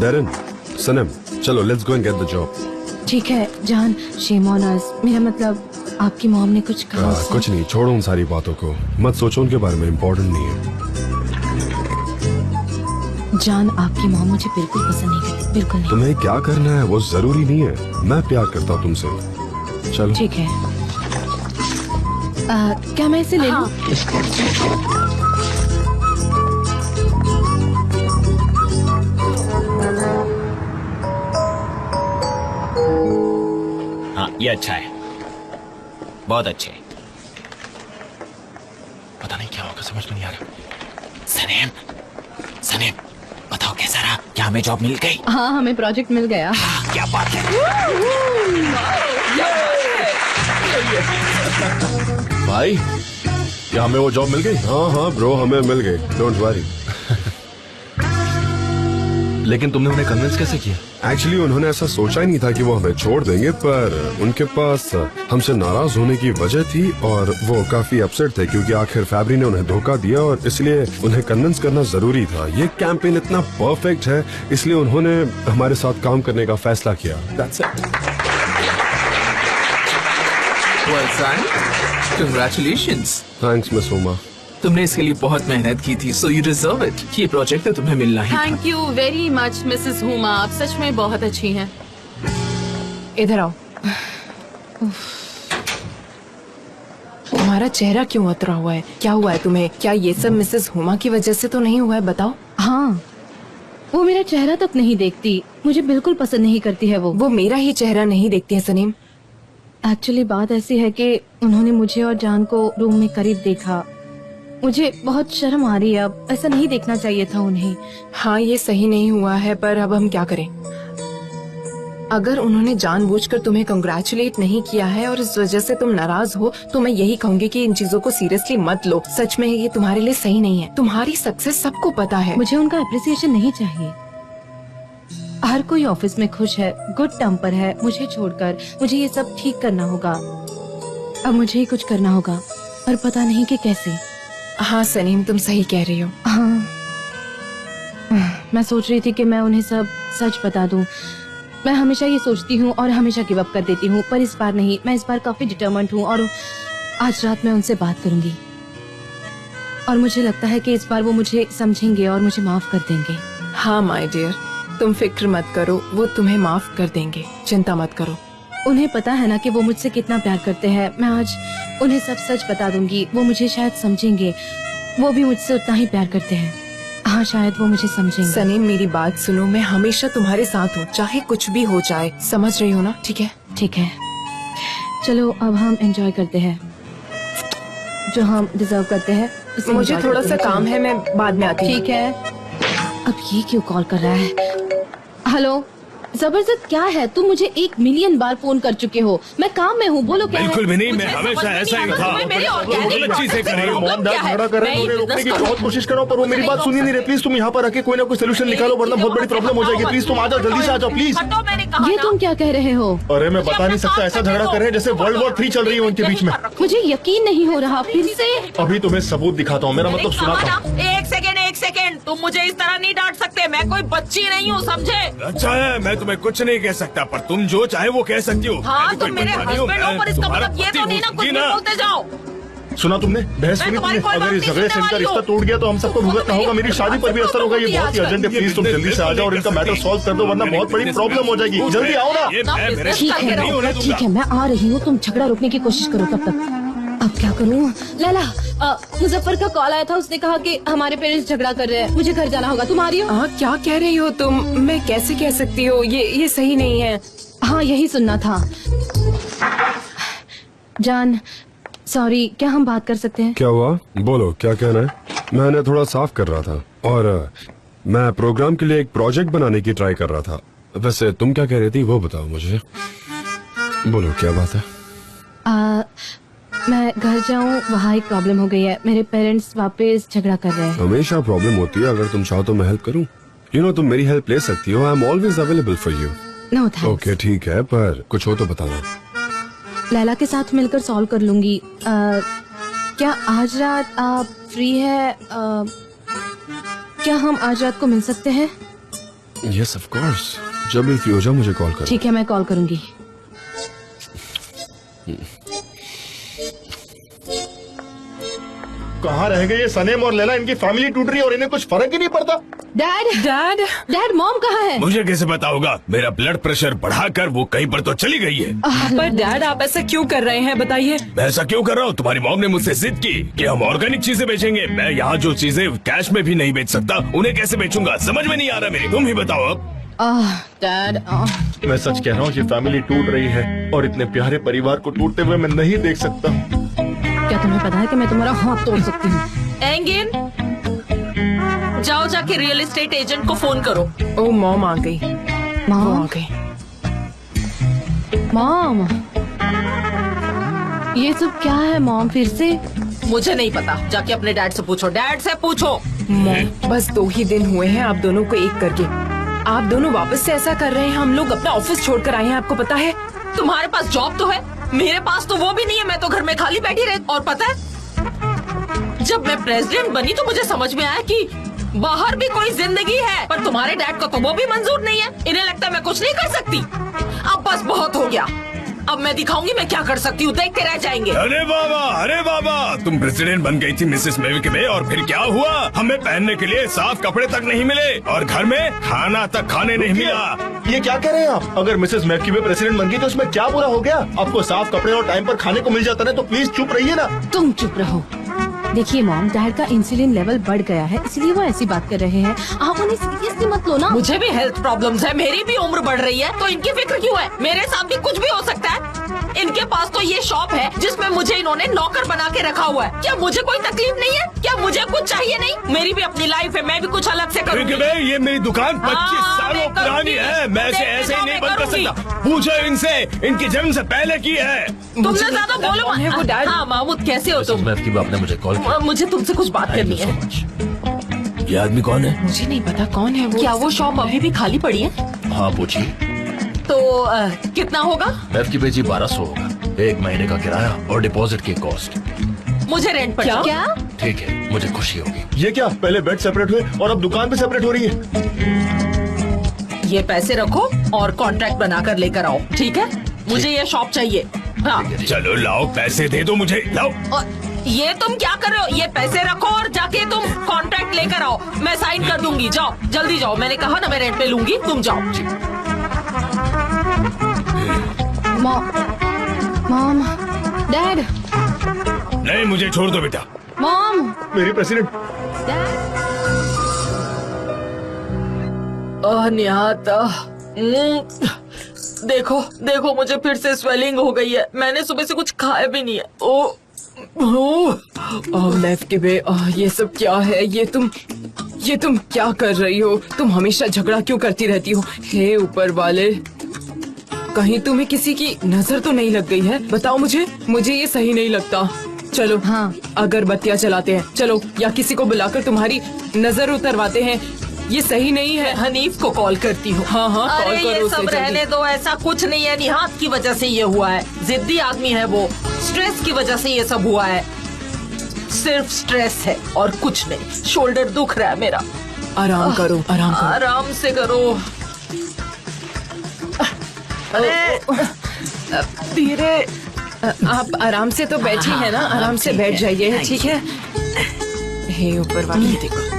Darren, सनम, चलो let's go and get the job. ठीक है जान, शेम ऑन अस। मेरा मतलब आपकी मॉम ने कुछ कहा? कुछ नहीं, छोड़ो उन सारी बातों को, मत सोचो उनके बारे में, इम्पोर्टेंट नहीं है। जान, आपकी मॉम मुझे बिल्कुल पसंद नहीं करती, बिल्कुल नहीं। तुम्हें क्या करना है वो जरूरी नहीं है, मैं प्यार करता हूँ तुमसे। चलो ठीक है। क्या मैं इसे ले लूं? हाँ ये अच्छा है, बहुत अच्छे। पता नहीं क्या होगा, समझ में नहीं आ रहा। सनेम, सनेम बताओ कैसा रहा? क्या हमें जॉब मिल गई? हाँ हमें प्रोजेक्ट मिल गया। क्या बात है। भाई क्या हमें वो जॉब मिल गई? हाँ ब्रो, हमें मिल गई, डोंट वरी। लेकिन तुमने उन्हें कन्विंस कैसे किया? एक्चुअली उन्होंने ऐसा सोचा ही नहीं था कि वो हमें छोड़ देंगे, पर उनके पास हमसे नाराज होने की वजह थी और वो काफी अपसेट थे क्योंकि आखिर फैब्री ने उन्हें धोखा दिया और इसलिए उन्हें कन्विंस करना जरूरी था। ये कैंपेन इतना परफेक्ट है इसलिए उन्होंने हमारे साथ काम करने का फैसला किया। That's it. Well son, congratulations. Thanks miss Uma. तुमने इसके लिए बहुत मेहनत की थी, so you deserve it. ये प्रोजेक्ट तो तुम्हें मिलना ही था। Thank you very much Mrs Huma, आप सच में बहुत अच्छी हैं। इधर आओ। तुम्हारा चेहरा क्यों उतरा हुआ है? क्या हुआ है तुम्हें? क्या ये सब मिसेस हुमा की वजह से तो नहीं हुआ है? बताओ। हाँ, वो मेरा चेहरा तक नहीं देखती, मुझे बिल्कुल पसंद नहीं करती है वो मेरा ही चेहरा नहीं देखती है सनीम। एक्चुअली बात ऐसी है कि उन्होंने मुझे और जान को रूम में करीब देखा, मुझे बहुत शर्म आ रही है। अब ऐसा नहीं देखना चाहिए था उन्हें। हाँ ये सही नहीं हुआ है, पर अब हम क्या करें? अगर उन्होंने जानबूझकर तुम्हें कंग्रेचुलेट नहीं किया है और इस वजह से तुम नाराज हो तो मैं यही कहूँगी कि इन चीजों को सीरियसली मत लो। सच में ये तुम्हारे लिए सही नहीं है। तुम्हारी सक्सेस सबको पता है। मुझे उनका अप्रिसिएशन नहीं चाहिए। हर कोई ऑफिस में खुश है, गुड टेम्पर है, मुझे छोड़कर। मुझे ये सब ठीक करना होगा, अब मुझे ही कुछ करना होगा और पता नहीं कि कैसे। हाँ सनीम, तुम सही कह रही हो। हाँ, मैं सोच रही थी कि मैं उन्हें सब सच बता दूं। मैं हमेशा ये सोचती हूँ और हमेशा गिव अप कर देती हूँ, पर इस बार नहीं। मैं इस बार काफी डिटरमिन्ड हूँ और आज रात मैं उनसे बात करूंगी और मुझे लगता है कि इस बार वो मुझे समझेंगे और मुझे माफ कर देंगे। हाँ माय डियर, तुम फिक्र मत करो, वो तुम्हें माफ कर देंगे, चिंता मत करो। उन्हें पता है ना कि वो मुझसे कितना प्यार करते हैं। मैं आज उन्हें सब सच बता दूंगी, वो मुझे शायद समझेंगे। वो भी मुझसे उतना ही प्यार करते हैं। हाँ शायद वो मुझे समझेंगे। सनीम मेरी बात सुनो, मैं हमेशा तुम्हारे साथ हूँ, चाहे कुछ भी हो जाए। समझ रही हो ना? ठीक है? ठीक है, चलो अब हम एंजॉय करते हैं जो हम डिजर्व करते हैं। मुझे थोड़ा सा काम है, मैं बाद में आती हूँ। ठीक है। अब ये क्यों कॉल कर रहा है? हेलो जबरदस्त, क्या है? तुम मुझे 1 मिलियन बार फोन कर चुके हो। मैं काम में हूँ, बोलो क्या है? बिल्कुल भी नहीं, मैं हमेशा ऐसा ही था। झगड़ा कर रहे हैं, रोकने की बहुत कोशिश करो पर वो मेरी बात सुनी नहीं रहे। प्लीज तुम यहाँ पर आके कोई ना कोई सोल्यूशन निकालो वरना बहुत बड़ी प्रॉब्लम हो जाएगी। प्लीज तुम आ जाओ, जल्दी से आ जाओ प्लीज। ये तुम क्या कह रहे हो? अरे मैं बता नहीं सकता, ऐसा झगड़ा कर रहे हैं जैसे World War 3 चल रही है उनके बीच में। मुझे यकीन नहीं हो रहा, फिर से। अभी तुम्हें सबूत दिखाता हूँ, मेरा मतलब सुनाता हूँ। एक सेकेंड, तुम मुझे इस तरह नहीं डांट सकते। मैं कोई बच्ची नहीं हूँ, समझे? अच्छा है, मैं तुम्हें कुछ नहीं कह सकता पर तुम जो चाहे वो कह सकती हो। हाँ तुम मेरे हस्बैंड हो, पर इसका मतलब ये तो नहीं ना कुछ भी बोलते जाओ। सुना तुमने? बहस सुनी तुमने? अगर इस झगड़े से इनका रिश्ता टूट गया तो हम सबको भुगतना होगा, मेरी शादी पर भी असर होगा। ये बहुत ही अर्जेंट है, प्लीज तुम जल्दी से आ जाओ और इनका मैटर सॉल्व कर दो वरना बहुत बड़ी प्रॉब्लम हो जाएगी। जल्दी आओ ना। ठीक है, मैं आ रही हूँ, तुम झगड़ा रोकने की कोशिश करो तब तक। अब क्या करूँ? लैला, मुजफ्फर का कॉल आया था, उसने कहा कि हमारे पेरेंट्स झगड़ा कर रहे हैं, मुझे घर जाना होगा। तुम आ रही हो? क्या कह रही हो तुम? मैं कैसे कह सकती हूँ? ये सही नहीं है। हाँ यही सुनना था। जान सॉरी, क्या हम बात कर सकते हैं? क्या हुआ? बोलो क्या कहना है। मैंने थोड़ा साफ कर रहा था और मैं प्रोग्राम के लिए एक प्रोजेक्ट बनाने की ट्राई कर रहा था। वैसे तुम क्या कह रही थी वो बताओ मुझे। बोलो क्या बात है? मैं घर जाऊँ, वहाँ एक प्रॉब्लम हो गई है। मेरे पेरेंट्स वापस झगड़ा कर रहे हैं। हमेशा प्रॉब्लम होती है, अगर तुम चाहो तो मैं हेल्प करूँ। यू नो तुम मेरी हेल्प ले सकती हो। I am always available for you. No thanks. Okay ठीक है, पर कुछ हो तो बताना। लैला के साथ मिलकर सॉल्व कर लूंगी। क्या आज रात आप फ्री है? क्या हम आज रात को मिल सकते हैं? यस ऑफ कोर्स, जब भी फ्री हो जाओ मुझे कॉल करो। ठीक है, मैं कॉल करूंगी। कहाँ रह गए ये सनेम और लैला? इनकी फैमिली टूट रही है और इन्हें कुछ फर्क ही नहीं पड़ता। डैड मॉम कहाँ है? मुझे कैसे पता होगा? मेरा ब्लड प्रेशर बढ़ाकर वो कहीं पर तो चली गई है। पर डैड आप ऐसा क्यों कर रहे हैं, बताइए। मैं ऐसा क्यों कर रहा हूँ? तुम्हारी मॉम ने मुझसे जिद की कि हम ऑर्गेनिक चीजें बेचेंगे। मैं यहाँ जो चीजें कैश में भी नहीं बेच सकता, उन्हें कैसे बेचूंगा? समझ में नहीं आ रहा मेरी। तुम ही बताओ अब। डैड मैं सच कह रहा हूँ, ये फैमिली टूट रही है और इतने प्यारे परिवार को टूटते हुए मैं नहीं देख सकता। क्या तुम्हें पता है कि मैं तुम्हारा हाथ तोड़ सकती हूँ? एंगिन, जाओ जाके रियल एस्टेट एजेंट को फोन करो। ओ मॉम आ गई, वो आ मॉम, गई। मॉम, ये सब क्या है मॉम? फिर से? मुझे नहीं पता, जाके अपने डैड से पूछो। डैड से पूछो। मॉम, बस 2 ही दिन हुए हैं आप दोनों को एक करके। आप दोनों वापस से ऐसा कर रहे हैं। हम लोग अपना ऑफिस छोड़कर आए हैं, आपको पता है? तुम्हारे पास जॉब तो है, मेरे पास तो वो भी नहीं है। मैं तो घर में खाली बैठी रही। और पता है, जब मैं प्रेसिडेंट बनी तो मुझे समझ में आया कि बाहर भी कोई जिंदगी है, पर तुम्हारे डैड को तो वो भी मंजूर नहीं है। इन्हें लगता है मैं कुछ नहीं कर सकती। अब बस बहुत हो गया। अब मैं दिखाऊंगी मैं क्या कर सकती हूँ, देखते रह जाएंगे। अरे बाबा, तुम प्रेसिडेंट बन गई थी मिसेस मेविक में, और फिर क्या हुआ? हमें पहनने के लिए साफ कपड़े तक नहीं मिले और घर में खाना तक खाने नहीं मिला। ये क्या कह रहे हैं आप? अगर मिसेस मैक्यूबे प्रेसिडेंट बन गई तो उसमें क्या बुरा हो गया? आपको साफ कपड़े और टाइम पर खाने को मिल जाता है तो प्लीज चुप रहिए ना। तुम चुप रहो। देखिए मॉम, डैड का इंसुलिन लेवल बढ़ गया है, इसलिए वो ऐसी बात कर रहे हैं। आप उन्हें सीरियसली मत लो ना। मुझे भी हेल्थ प्रॉब्लम्स है, मेरी भी उम्र बढ़ रही है, तो इनकी फिक्र क्यों है? मेरे साथ भी कुछ भी हो सकता है। इनके पास तो ये शॉप है जिसमें मुझे इन्होंने नौकर बना के रखा हुआ है। क्या मुझे कोई तकलीफ नहीं है? क्या मुझे कुछ चाहिए नहीं? मेरी भी अपनी लाइफ है, मैं भी कुछ अलग से करूँगी। ये मेरी दुकान 25 सालों मैं पुरानी करूँगी। है। मैं इसे ऐसे ही नहीं बंद कर करूँगी। सकता। पूछो इनसे, इनकी जन्म से पहले की है। तुमने ज्यादा बोलो कौन है वो मत। डैड? हाँ महमूद, कैसे हो तुम? आपने मुझे कॉल किया। मुझे तुमसे कुछ बात करनी है। ये आदमी कौन है? मुझे नहीं पता कौन है वो। क्या वो शॉप अभी भी खाली पड़ी है? हाँ पूछिए। तो कितना होगा? मैफ की बेची 1200 होगा, 1 महीने का किराया और डिपॉजिट की कॉस्ट। मुझे रेंट पर क्या? ठीक है, मुझे खुशी होगी। ये क्या, पहले बेड सेपरेट हुए और अब दुकान भी सेपरेट हो रही है? ये पैसे रखो और कॉन्ट्रैक्ट बनाकर लेकर आओ, ठीक है? मुझे ये शॉप चाहिए। हाँ। चलो लाओ, पैसे दे दो मुझे, लाओ। और ये तुम क्या कर रहे हो? ये पैसे रखो और जाके तुम कॉन्ट्रैक्ट लेकर आओ, मैं साइन कर दूंगी। जाओ, जल्दी जाओ। मैंने कहा ना मैं रेंट पे लूंगी, तुम जाओ। मॉम, डैड, नहीं, मुझे छोड़ दो बेटा। मॉम, मेरी प्रेसिडेंट। डैड। निहात, देखो देखो, मुझे फिर से स्वेलिंग हो गई है। मैंने सुबह से कुछ खाया भी नहीं है। मैक्यूबे, ये सब क्या है? ये तुम क्या कर रही हो? तुम हमेशा झगड़ा क्यों करती रहती हो? हे ऊपर वाले, कहीं तुम्हें किसी की नजर तो नहीं लग गई है? बताओ मुझे ये सही नहीं लगता। चलो, हाँ, अगरबत्तियाँ चलाते हैं, चलो, या किसी को बुलाकर तुम्हारी नजर उतरवाते हैं। ये सही नहीं है। हनीफ को कॉल करती हूँ। हाँ, कॉल अरे करो ये उसे सब जल्दी। रहने दो, ऐसा कुछ नहीं है। निहात की वजह से ये हुआ है। जिद्दी आदमी है वो, स्ट्रेस की वजह से ये सब हुआ है। सिर्फ स्ट्रेस है और कुछ नहीं। शोल्डर दुख रहा है मेरा। आराम करो, आराम करो। आराम से करो। अरे धीरे। आप आराम से तो बैठी है ना, आराम से बैठ जाइए, ठीक है? हे ऊपर वाले, ये देखो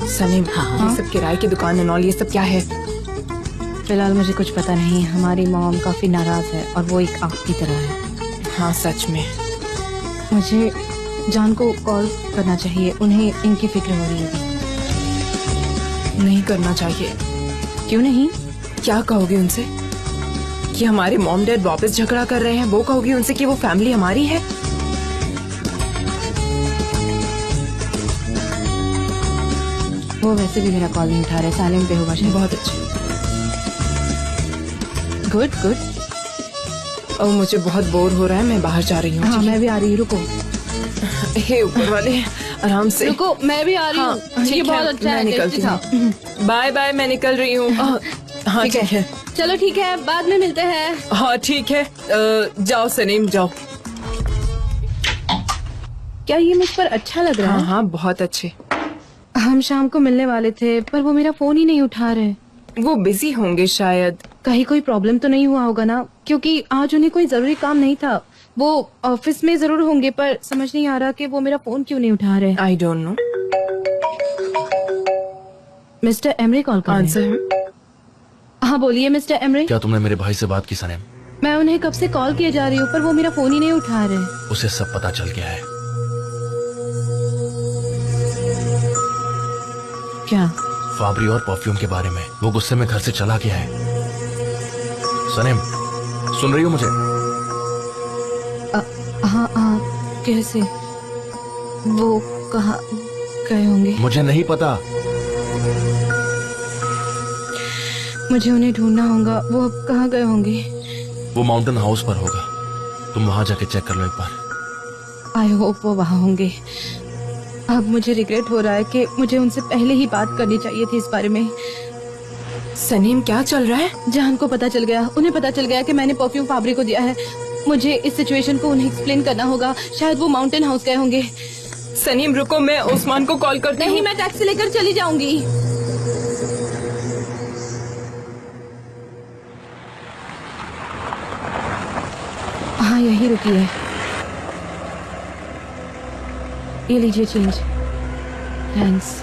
सलीम, ये सब किराए की दुकान है, ये सब क्या है? फिलहाल मुझे कुछ पता नहीं। हमारी मॉम काफी नाराज है और वो एक आग की तरह है। हाँ सच में। मुझे जान को कॉल करना चाहिए, उन्हें इनकी फिक्र हो रही है। नहीं करना चाहिए। क्यों नहीं? क्या कहोगे उनसे? कि हमारे मॉम डैड वापस झगड़ा कर रहे हैं? वो कहोगे उनसे कि वो फैमिली हमारी है? वो वैसे भी मेरा कॉल नहीं उठा रहे, साइलेंट पे होगा शायद। बहुत अच्छे। गुड। और मुझे बहुत बोर हो रहा है, मैं बाहर जा रही हूँ। हाँ, मैं भी आ रही हूँ, रुको। हे ऊपर वाले, आराम से रुको, मैं भी आ रही हूँ। ठीक ये है, बहुत अच्छा मैं है, निकलती टेस्टी हूँ। बाय बाय, मैं निकल रही हूँ। हाँ ठीक है। चलो ठीक है, बाद में मिलते हैं। हाँ ठीक है, जाओ सनीम जाओ। क्या ये मुझ पर अच्छा लग रहा हाँ है? हाँ बहुत अच्छे। हम शाम को मिलने वाले थे पर वो मेरा फोन ही नहीं उठा रहे। वो बिजी होंगे शायद। कहीं कोई प्रॉब्लम तो नहीं हुआ होगा ना, क्योंकि आज उन्हें कोई जरूरी काम नहीं था। वो ऑफिस में जरूर होंगे पर समझ नहीं आ रहा कि वो मेरा फोन क्यों नहीं उठा रहे। I don't know. Mister Emre call कर रहे हैं। आंसर। हाँ बोलिए मिस्टर एमरे। क्या तुमने मेरे भाई से बात की सनेम? मैं उन्हें कब से कॉल किए जा रही हूँ पर वो मेरा फोन ही नहीं उठा रहे। उसे सब पता चल गया है। क्या? फाबरी और परफ्यूम के बारे में। वो गुस्से में घर से चला गया है। सनेम सुन रही हो मुझे? हाँ हाँ कैसे? वो कहाँ गए होंगे? मुझे नहीं पता। मुझे उन्हें ढूंढना होगा। वो अब कहाँ गए होंगे? वो माउंटेन हाउस पर होगा। तुम वहां जाके चेक कर लो एक बार। आई होप वो वहाँ होंगे। अब मुझे रिग्रेट हो रहा है कि मुझे उनसे पहले ही बात करनी चाहिए थी इस बारे में। सनीम क्या चल रहा है? जान को पता चल गया, उन्हें पता चल गया कि मैंने परफ्यूम फाबरी को दिया है। मुझे इस सिचुएशन को उन्हें एक्सप्लेन करना होगा। शायद वो माउंटेन हाउस गए होंगे। सनीम रुको, मैं उस्मान को कॉल करती हूँ। नहीं, मैं टैक्सी लेकर चली जाऊंगी। हाँ यही रुकी है। ये लीजिए चेंज। थैंक्स।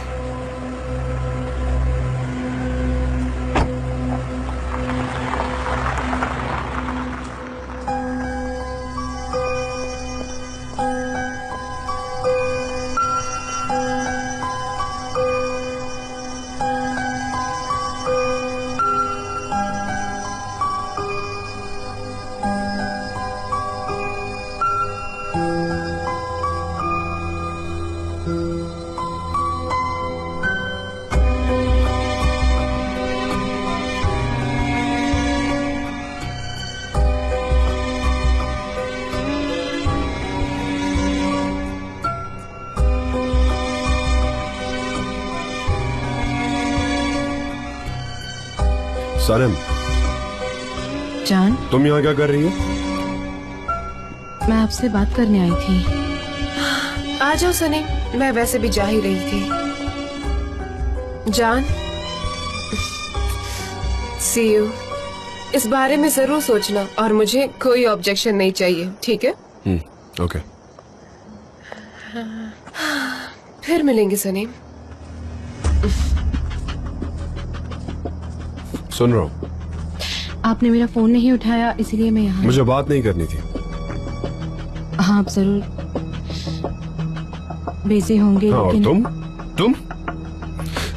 सनम जान, तुम यहाँ क्या कर रही हो? मैं आपसे बात करने आई थी। आ जाओ सनीम, मैं वैसे भी जा ही रही थी। जान, सी यू। इस बारे में जरूर सोचना और मुझे कोई ऑब्जेक्शन नहीं चाहिए, ठीक है? ओके। फिर मिलेंगे सनीम। सुन रहा हूँ। आपने मेरा फोन नहीं उठाया इसीलिए मैं यहाँ। मुझे बात नहीं करनी थी। हाँ आप जरूर बिजी होंगे। हाँ, और लेकिन तुम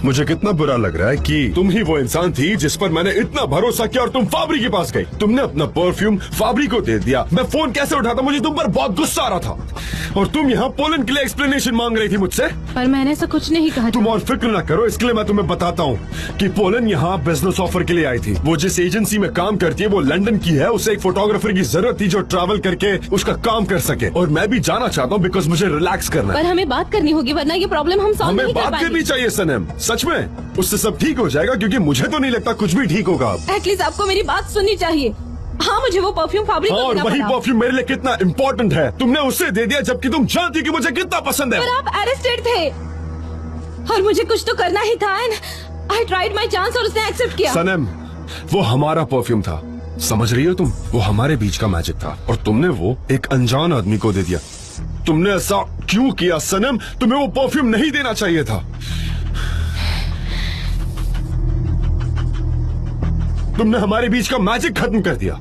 मुझे कितना बुरा लग रहा है कि तुम ही वो इंसान थी जिस पर मैंने इतना भरोसा किया और तुम फाबरी के पास गई। तुमने अपना परफ्यूम फाबरी को दे दिया। मैं फोन कैसे उठाता? मुझे तुम पर बहुत गुस्सा आ रहा था और तुम यहाँ पोलैंड के लिए एक्सप्लेनेशन मांग रही थी मुझसे। पर मैंने ऐसा कुछ नहीं कहा। तुम और फिक्र ना करो, इसके लिए मैं तुम्हें बताता हूँ कि पोलैंड यहाँ बिजनेस ऑफर के लिए आई थी। वो जिस एजेंसी में काम करती है वो लंदन की है। उसे एक फोटोग्राफर की जरूरत थी जो ट्रैवल करके उसका काम कर सके और मैं भी जाना चाहता हूँ बिकॉज मुझे रिलैक्स करना है। पर हमें बात करनी होगी वरना ये प्रॉब्लम हम सॉल्व हमें नहीं कर बात पाएंगे। करनी चाहिए सनम, सच में। उससे सब ठीक हो जाएगा क्योंकि मुझे तो नहीं लगता कुछ भी ठीक होगा अब। एटलीस्ट आपको मेरी बात सुननी चाहिए। हाँ मुझे वो परफ्यूम फाबरी को और देना वही पड़ा। परफ्यूम मेरे लिए कितना इम्पोर्टेंट है। तुमने उसे दे दिया जबकि तुम जानती कि मुझे कितना पसंद है। पर आप अरेस्टेड थे और मुझे कुछ तो करना ही था। आई ट्राइड माई चांस और उसने एक्सेप्ट किया। सनम, वो हमारा परफ्यूम था, समझ रही हो तुम? वो हमारे बीच का मैजिक था और तुमने वो एक अनजान आदमी को दे दिया। तुमने ऐसा क्यों किया सनम? तुम्हें वो परफ्यूम नहीं देना चाहिए था। तुमने हमारे बीच का मैजिक खत्म कर दिया।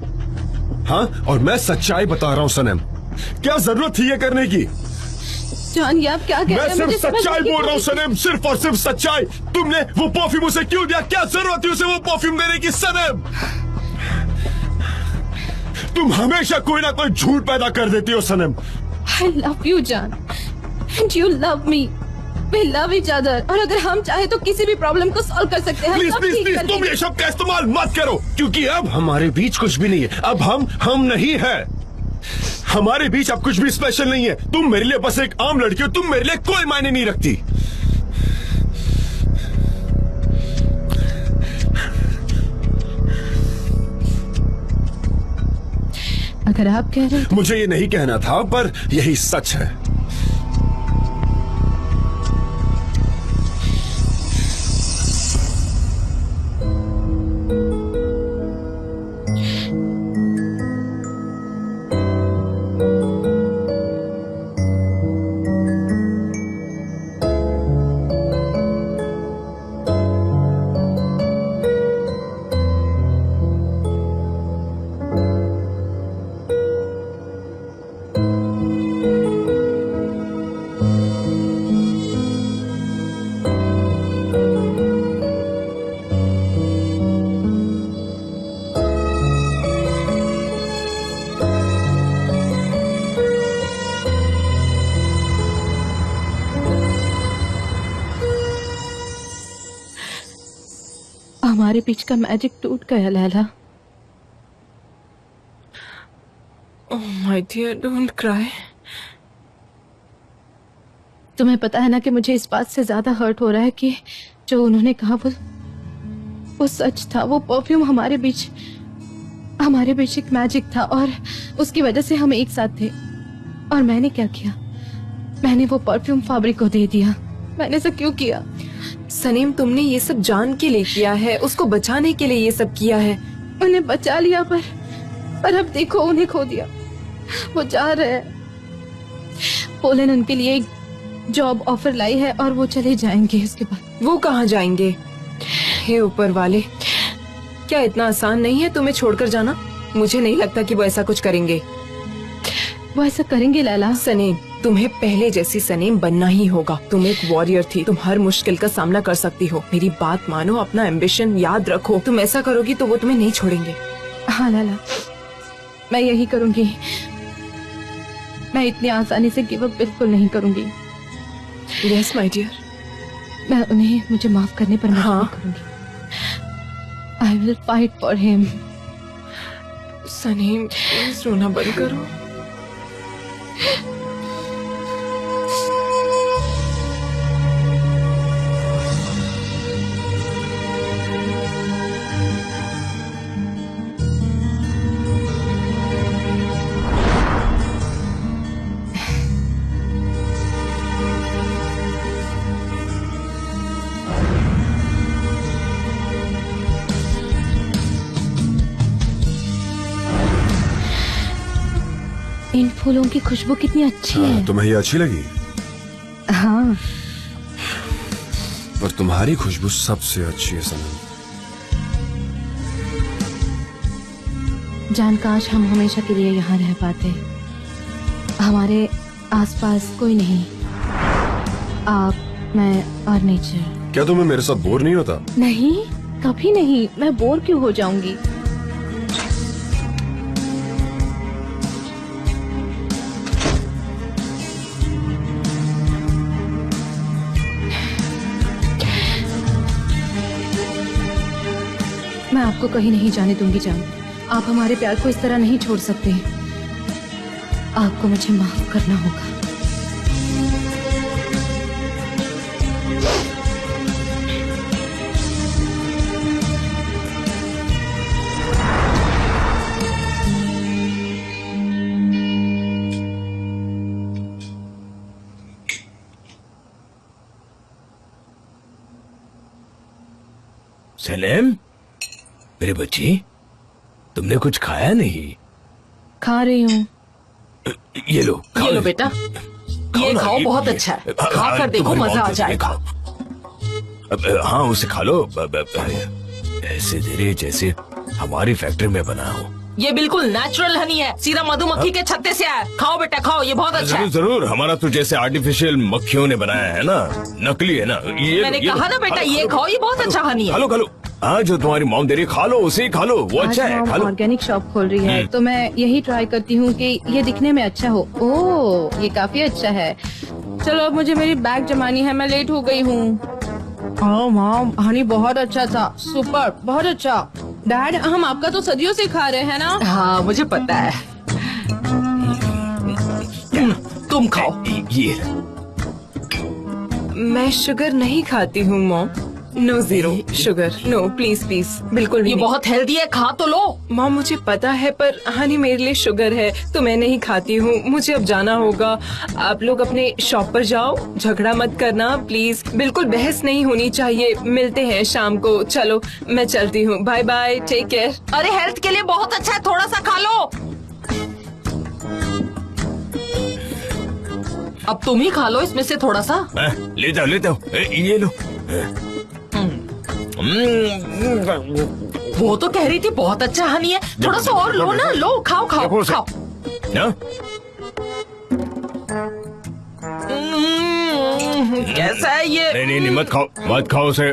हाँ, और मैं सच्चाई बता रहा हूँ सनम, क्या जरूरत थी ये करने की? जान ये आप क्या कह रहे मैं हैं? सिर्फ मुझे समझने सच्चाई की बोल रहा हूँ कोशिश- सनम, सिर्फ और सिर्फ सच्चाई। तुमने वो परफ्यूम उसे क्यों दिया? क्या जरूरत थी उसे वो परफ्यूम देने की सनम? तुम हमेशा कोई ना कोई झूठ पैदा कर देती हो सनम। I love you, जान, and you love me. We love each other. और अगर हम चाहे तो किसी भी प्रॉब्लम को सॉल्व कर सकते हैं। प्लीज सब प्लीज ठीक प्लीज कर तुम देंगे। ये शब्द का इस्तेमाल मत करो क्योंकि अब हमारे बीच कुछ भी नहीं है। अब हम नहीं है। हमारे बीच अब कुछ भी स्पेशल नहीं है। तुम मेरे लिए बस एक आम लड़की हो। तुम मेरे लिए कोई मायने नहीं रखती। अगर आप कह रहे हैं मुझे ये नहीं कहना था पर यही सच है। हमारे बीच का मैजिक टूट गया Laila. Oh my dear, don't cry. तुम्हें पता है ना कि मुझे इस बात से ज्यादा हर्ट हो रहा है कि जो उन्होंने कहा वो सच था। वो परफ्यूम हमारे बीच एक मैजिक था और उसकी वजह से हम एक साथ थे। और मैंने क्या किया, मैंने वो परफ्यूम फैब्रिक को दे दिया। मैंने ऐसा क्यों किया? सनीम, तुमने ये सब जान के लिए किया है, उसको बचाने के लिए ये सब किया है। उन्हें बचा लिया पर अब देखो उन्हें खो दिया। वो जा रहे हैं, पोलन उनके लिए एक जॉब ऑफर लाई है और वो चले जाएंगे। उसके बाद वो कहाँ जाएंगे? हे ऊपर वाले, क्या इतना आसान नहीं है तुम्हें छोड़कर जाना? मुझे नहीं लगता कि वो ऐसा कुछ करेंगे। वो ऐसा करेंगे लैला? सनीम, तुम्हें पहले जैसी सनीम बनना ही होगा। तुम एक वॉरियर थी, तुम हर मुश्किल का सामना कर सकती हो। मेरी बात मानो, अपना एम्बिशन याद रखो। तुम ऐसा करोगी तो वो तुम्हें नहीं छोड़ेंगे। हाँ लैला, मैं यही करूंगी। मैं इतनी आसानी से गिव अप बिल्कुल नहीं करूंगी। Yes my dear. मैं उन्हें मुझे माफ करने पर मजबूर करूंगी। I will fight for him. Sanim, please रोना बंद करो। इन फूलों की खुशबू कितनी अच्छी है। तुम्हें ये अच्छी लगी? हाँ, पर तुम्हारी खुशबू सबसे अच्छी है सनम। जान काश हम हमेशा के लिए यहाँ रह पाते। हमारे आसपास कोई नहीं, आप, मैं और नेचर। क्या तुम्हें मेरे साथ बोर नहीं होता? नहीं, कभी नहीं। मैं बोर क्यों हो जाऊंगी? मैं आपको कहीं नहीं जाने दूंगी जान। आप हमारे प्यार को इस तरह नहीं छोड़ सकते। आपको मुझे माफ करना होगा। सलेम, मेरे बच्ची, तुमने कुछ खाया नहीं? खा रही हूँ। ये लो, ये लो बेटा, ये ना, खाओ, बहुत अच्छा है। खा कर देखो, मजा आ जाएगा। हाँ, उसे खा लो। ऐसे दे रहे जैसे हमारी फैक्ट्री में बना हो। ये बिल्कुल नेचुरल हनी है, सीधा मधुमक्खी के छत्ते से आया। खाओ बेटा खाओ, ये बहुत अच्छा है। जरूर, हमारा तो जैसे आर्टिफिशियल मक्खियों ने बनाया है ना, नकली है ना। मैंने कहा ना बेटा, ये खाओ, ये बहुत अच्छा हनी है। खा लो खा लो। हाँ, जो तुम्हारी मॉम दे रही खा लो, उसे ही खा लो, वो अच्छा है। खा लो। ऑर्गेनिक शॉप खोल रही है तो मैं यही ट्राई करती हूँ कि ये दिखने में अच्छा हो। ओह, ये काफी अच्छा है। चलो अब मुझे मेरी बैग जमानी है, मैं लेट हो गई हूँ। हाँ मॉम, हनी बहुत अच्छा था, सुपर, बहुत अच्छा। डैड, हम आपका तो सदियों से खा रहे हैं ना। हाँ, मुझे पता है। तुम खाओ। ये मैं शुगर नहीं खाती हूँ mom. No, zero sugar, no please please, बिल्कुल भी ये नहीं। बहुत हेल्दी है, खा तो लो। मॉम, मुझे पता है पर हनी मेरे लिए शुगर है तो मैं नहीं खाती हूँ। मुझे अब जाना होगा। आप लोग अपने शॉप पर जाओ, झगड़ा मत करना प्लीज। बिल्कुल बहस नहीं होनी चाहिए। मिलते हैं शाम को। चलो मैं चलती हूँ, बाय बाय, टेक केयर। अरे हेल्थ के लिए बहुत अच्छा है, थोड़ा सा खा लो। अब तुम ही खा लो इसमें से थोड़ा सा। ले जाओ ले जाओ, ये लो। वो तो कह रही थी बहुत अच्छा हनी है, थोड़ा सा और लो ना। लो, खाओ खाओ खाओ। कैसा है ये? नहीं नहीं, मत खाओ, मत खाओ उसे।